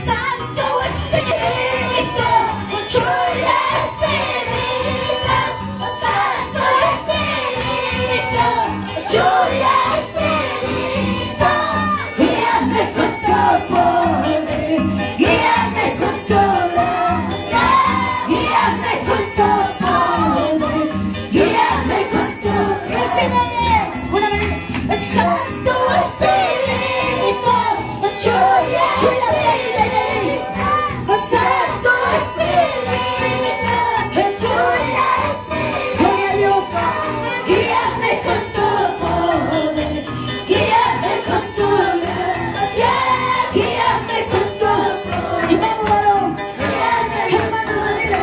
Santo Espíritu, Chula Espíritu, Santo Espíritu, Chula Espíritu, guíame con tu poder, guíame con tu gracia, guíame con tu poder, guíame con tu gracia. Una vez, Santo Espíritu, Chula Espíritu, Santo Espíritu, Chula Espíritu, gloria a Dios, guíame con tu poder, guíame con tu gracia, guíame con tu poder. Y vamos, varón, hermano, dile,